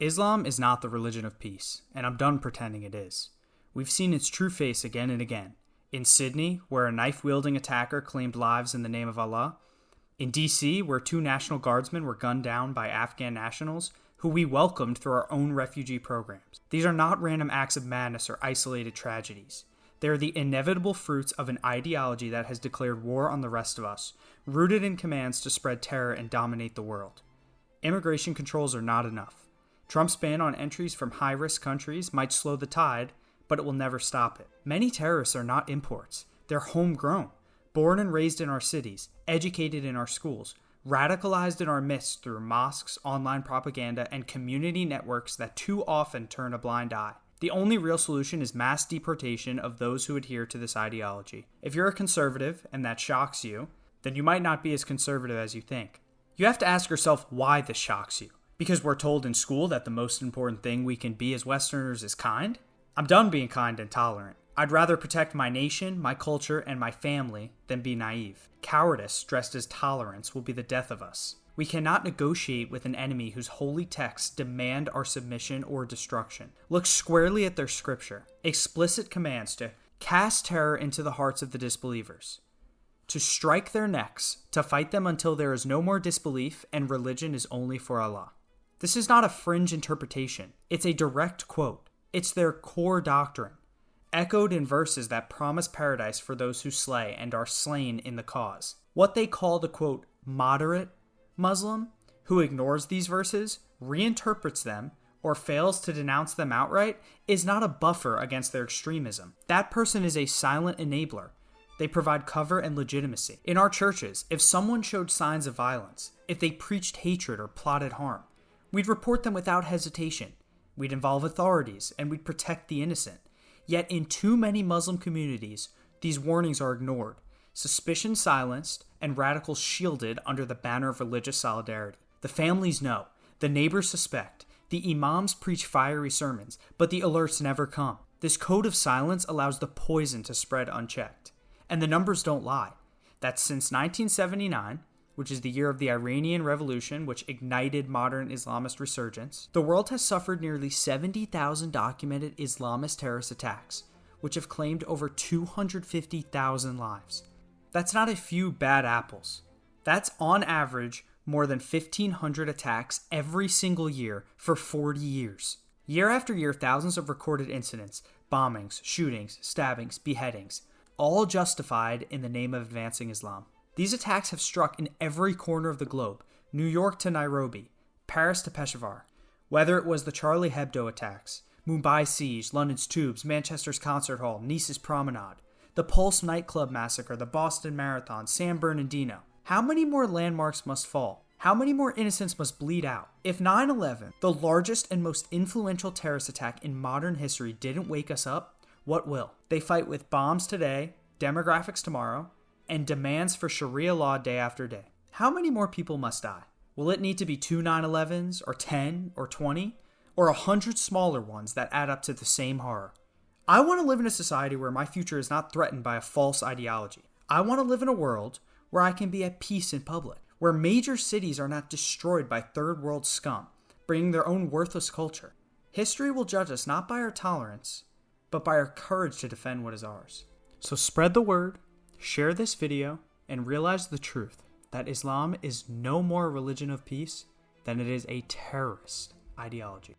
Islam is not the religion of peace, and I'm done pretending it is. We've seen its true face again and again. In Sydney, where a knife-wielding attacker claimed lives in the name of Allah. In DC, where 2 National Guardsmen were gunned down by Afghan nationals, who we welcomed through our own refugee programs. These are not random acts of madness or isolated tragedies. They are the inevitable fruits of an ideology that has declared war on the rest of us, rooted in commands to spread terror and dominate the world. Immigration controls are not enough. Trump's ban on entries from high-risk countries might slow the tide, but it will never stop it. Many terrorists are not imports. They're homegrown, born and raised in our cities, educated in our schools, radicalized in our midst through mosques, online propaganda, and community networks that too often turn a blind eye. The only real solution is mass deportation of those who adhere to this ideology. If you're a conservative and that shocks you, then you might not be as conservative as you think. You have to ask yourself why this shocks you. Because we're told in school that the most important thing we can be as Westerners is kind? I'm done being kind and tolerant. I'd rather protect my nation, my culture, and my family than be naive. Cowardice dressed as tolerance will be the death of us. We cannot negotiate with an enemy whose holy texts demand our submission or destruction. Look squarely at their scripture. Explicit commands to cast terror into the hearts of the disbelievers, to strike their necks, to fight them until there is no more disbelief and religion is only for Allah. This is not a fringe interpretation. It's a direct quote. It's their core doctrine, echoed in verses that promise paradise for those who slay and are slain in the cause. What they call the, quote, moderate Muslim, who ignores these verses, reinterprets them, or fails to denounce them outright, is not a buffer against their extremism. That person is a silent enabler. They provide cover and legitimacy. In our churches, if someone showed signs of violence, if they preached hatred or plotted harm, we'd report them without hesitation. We'd involve authorities, and we'd protect the innocent. Yet in too many Muslim communities, these warnings are ignored, suspicion silenced, and radicals shielded under the banner of religious solidarity. The families know, the neighbors suspect, the imams preach fiery sermons, but the alerts never come. This code of silence allows the poison to spread unchecked. And the numbers don't lie. That since 1979, which is the year of the Iranian Revolution, which ignited modern Islamist resurgence, the world has suffered nearly 70,000 documented Islamist terrorist attacks, which have claimed over 250,000 lives. That's not a few bad apples. That's on average more than 1,500 attacks every single year for 40 years. Year after year, thousands of recorded incidents, bombings, shootings, stabbings, beheadings, all justified in the name of advancing Islam. These attacks have struck in every corner of the globe, New York to Nairobi, Paris to Peshawar. Whether it was the Charlie Hebdo attacks, Mumbai siege, London's tubes, Manchester's concert hall, Nice's promenade, the Pulse nightclub massacre, the Boston Marathon, San Bernardino. How many more landmarks must fall? How many more innocents must bleed out? If 9/11, the largest and most influential terrorist attack in modern history, didn't wake us up, what will? They fight with bombs today, demographics tomorrow, and demands for Sharia law day after day. How many more people must die? Will it need to be 2 9/11s, or 10, or 20, or 100 smaller ones that add up to the same horror? I want to live in a society where my future is not threatened by a false ideology. I want to live in a world where I can be at peace in public, where major cities are not destroyed by third world scum, bringing their own worthless culture. History will judge us not by our tolerance, but by our courage to defend what is ours. So spread the word, share this video, and realize the truth that Islam is no more a religion of peace than it is a terrorist ideology.